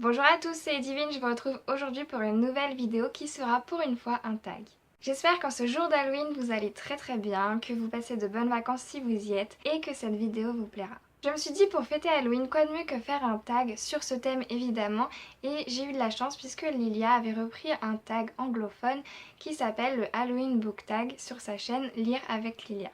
Bonjour à tous, c'est Divine, je vous retrouve aujourd'hui pour une nouvelle vidéo qui sera pour une fois un tag. J'espère qu'en ce jour d'Halloween vous allez très bien, que vous passez de bonnes vacances si vous y êtes et que cette vidéo vous plaira. Je me suis dit pour fêter Halloween, quoi de mieux que faire un tag sur ce thème évidemment, et j'ai eu de la chance puisque Lilia avait repris un tag anglophone qui s'appelle le Halloween Book Tag sur sa chaîne Lire avec Lilia.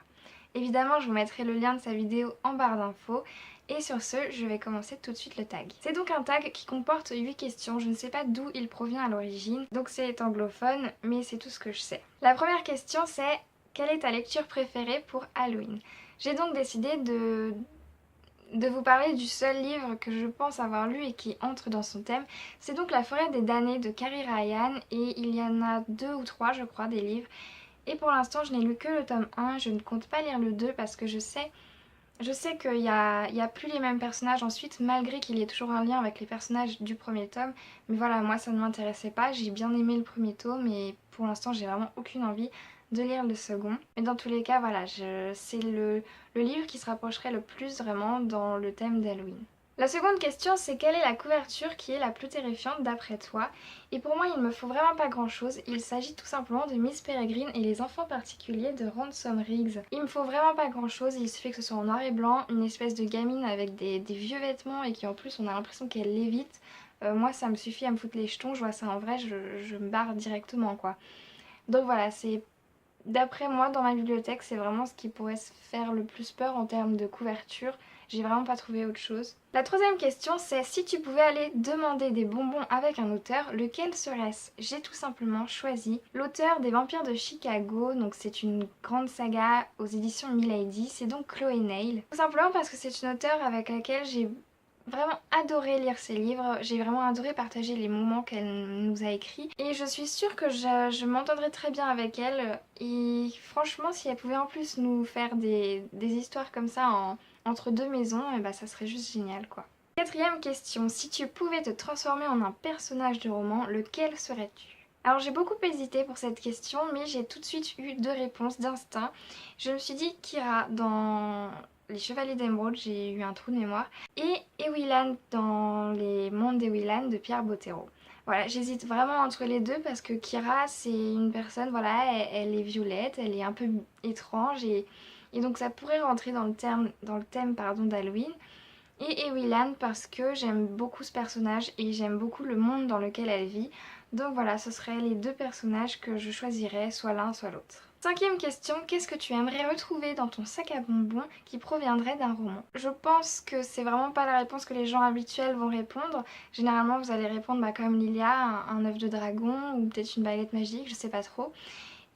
Évidemment, je vous mettrai le lien de sa vidéo en barre d'infos. Et sur ce, je vais commencer tout de suite le tag. C'est donc un tag qui comporte 8 questions, je ne sais pas d'où il provient à l'origine, donc c'est anglophone, mais c'est tout ce que je sais. La première question c'est: quelle est ta lecture préférée pour Halloween? J'ai donc décidé de vous parler du seul livre que je pense avoir lu et qui entre dans son thème. C'est donc La forêt des damnés de Carrie Ryan, et il y en a 2 ou 3 je crois des livres. Et pour l'instant je n'ai lu que le tome 1, je ne compte pas lire le 2 parce que je sais qu'il y a plus les mêmes personnages ensuite, malgré qu'il y ait toujours un lien avec les personnages du premier tome. Mais voilà, moi ça ne m'intéressait pas, j'ai bien aimé le premier tome et pour l'instant j'ai vraiment aucune envie de lire le second. Mais dans tous les cas, voilà, c'est le livre qui se rapprocherait le plus vraiment dans le thème d'Halloween. La seconde question, c'est: quelle est la couverture qui est la plus terrifiante d'après toi? Et pour moi, il ne me faut vraiment pas grand chose. Il s'agit tout simplement de Miss Peregrine et les enfants particuliers de Ransom Riggs. Il me faut vraiment pas grand chose, il suffit que ce soit en noir et blanc, une espèce de gamine avec des vieux vêtements et qui en plus on a l'impression qu'elle lévite. Moi ça me suffit à me foutre les jetons, je vois ça en vrai, je me barre directement quoi. Donc voilà, c'est d'après moi, dans ma bibliothèque, c'est vraiment ce qui pourrait se faire le plus peur en termes de couverture. J'ai vraiment pas trouvé autre chose. La troisième question, c'est: si tu pouvais aller demander des bonbons avec un auteur, lequel serait-ce? J'ai tout simplement choisi l'auteur des Vampires de Chicago, donc c'est une grande saga aux éditions Milady, c'est donc Chloé Neil. Tout simplement parce que c'est une auteure avec laquelle j'ai vraiment adoré lire ses livres, j'ai vraiment adoré partager les moments qu'elle nous a écrits et je suis sûre que je m'entendrai très bien avec elle. Et franchement, si elle pouvait en plus nous faire des histoires comme ça entre deux maisons, et bah ça serait juste génial quoi. Quatrième question: si tu pouvais te transformer en un personnage de roman, lequel serais-tu? Alors j'ai beaucoup hésité pour cette question, mais j'ai tout de suite eu deux réponses d'instinct. Je me suis dit Kira dans Les Chevaliers d'Émeraude, j'ai eu un trou de mémoire, et Ewilan dans Les Mondes d'Ewilan de Pierre Bottero. Voilà, j'hésite vraiment entre les deux parce que Kira c'est une personne, voilà, elle est violette, elle est un peu étrange et donc ça pourrait rentrer dans le thème pardon, d'Halloween. Et Ewilan parce que j'aime beaucoup ce personnage et j'aime beaucoup le monde dans lequel elle vit. Donc voilà, ce seraient les deux personnages que je choisirais, soit l'un soit l'autre. Cinquième question: qu'est-ce que tu aimerais retrouver dans ton sac à bonbons qui proviendrait d'un roman? Je pense que c'est vraiment pas la réponse que les gens habituels vont répondre. Généralement vous allez répondre comme Lilia, un œuf de dragon ou peut-être une baguette magique, je sais pas trop.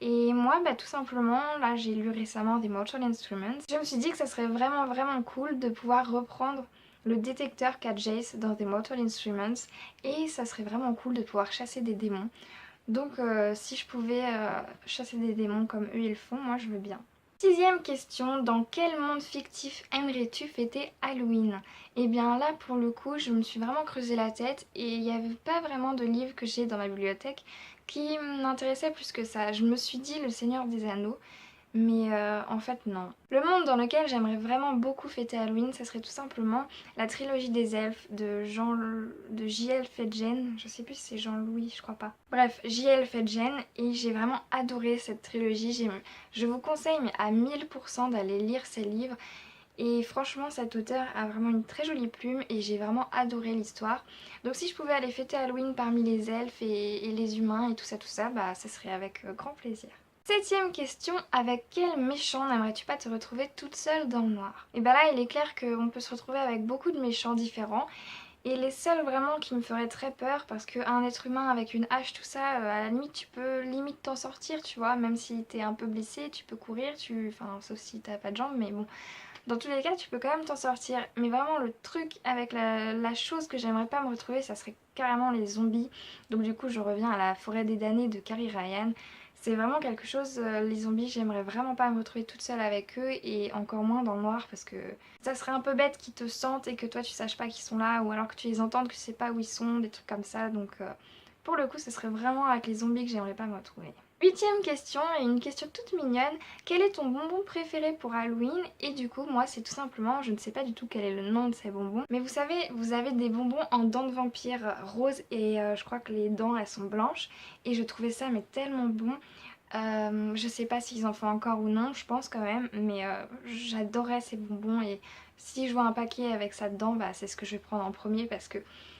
Et moi, tout simplement, là j'ai lu récemment des Mortal Instruments. Je me suis dit que ça serait vraiment cool de pouvoir reprendre le détecteur qu'a Jace dans des Mortal Instruments et ça serait vraiment cool de pouvoir chasser des démons. Donc si je pouvais chasser des démons comme eux ils font, moi je veux bien. Sixième question: dans quel monde fictif aimerais-tu fêter Halloween? Et bien là pour le coup je me suis vraiment creusé la tête et il n'y avait pas vraiment de livre que j'ai dans ma bibliothèque qui m'intéressait plus que ça. Je me suis dit Le Seigneur des Anneaux, mais en fait non. Le monde dans lequel j'aimerais vraiment beaucoup fêter Halloween, ça serait tout simplement la trilogie des elfes de J.L. Fedgen. Je sais plus si c'est Jean-Louis, je crois pas. Bref, J.L. Fedgen, et j'ai vraiment adoré cette trilogie. Je vous conseille mais à 1000% d'aller lire ces livres. Et franchement cet auteur a vraiment une très jolie plume et j'ai vraiment adoré l'histoire. Donc si je pouvais aller fêter Halloween parmi les elfes et les humains et tout ça, bah ça serait avec grand plaisir. Septième question: avec quel méchant n'aimerais-tu pas te retrouver toute seule dans le noir? Et bah là il est clair qu'on peut se retrouver avec beaucoup de méchants différents. Et les seuls vraiment qui me feraient très peur, parce qu'un être humain avec une hache, tout ça, à la limite tu peux limite t'en sortir, tu vois, même si t'es un peu blessé, tu peux courir, enfin sauf si t'as pas de jambes, mais bon. Dans tous les cas, tu peux quand même t'en sortir. Mais vraiment, le truc avec la chose que j'aimerais pas me retrouver, ça serait carrément les zombies. Donc du coup, je reviens à La forêt des damnés de Carrie Ryan. C'est vraiment quelque chose, les zombies, j'aimerais vraiment pas me retrouver toute seule avec eux et encore moins dans le noir parce que ça serait un peu bête qu'ils te sentent et que toi tu saches pas qu'ils sont là ou alors que tu les entendes, que tu sais pas où ils sont, des trucs comme ça. Donc pour le coup, ce serait vraiment avec les zombies que j'aimerais pas me retrouver. Huitième question, et une question toute mignonne. Quel est ton bonbon préféré pour Halloween? Et du coup, moi, c'est tout simplement, je ne sais pas du tout quel est le nom de ces bonbons. Mais vous savez, vous avez des bonbons en dents de vampire roses et je crois que les dents, elles sont blanches. Et je trouvais ça mais tellement bon. Je sais pas s'ils en font encore ou non, je pense quand même. Mais j'adorais ces bonbons et si je vois un paquet avec ça dedans, bah, c'est ce que je vais prendre en premier parce que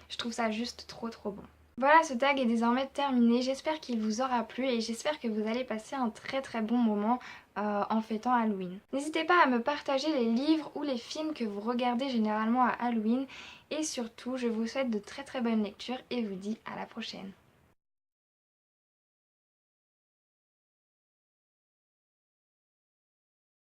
je trouve ça juste trop bon. Voilà, ce tag est désormais terminé, j'espère qu'il vous aura plu et j'espère que vous allez passer un très bon moment en fêtant Halloween. N'hésitez pas à me partager les livres ou les films que vous regardez généralement à Halloween et surtout je vous souhaite de très bonnes lectures et vous dis à la prochaine.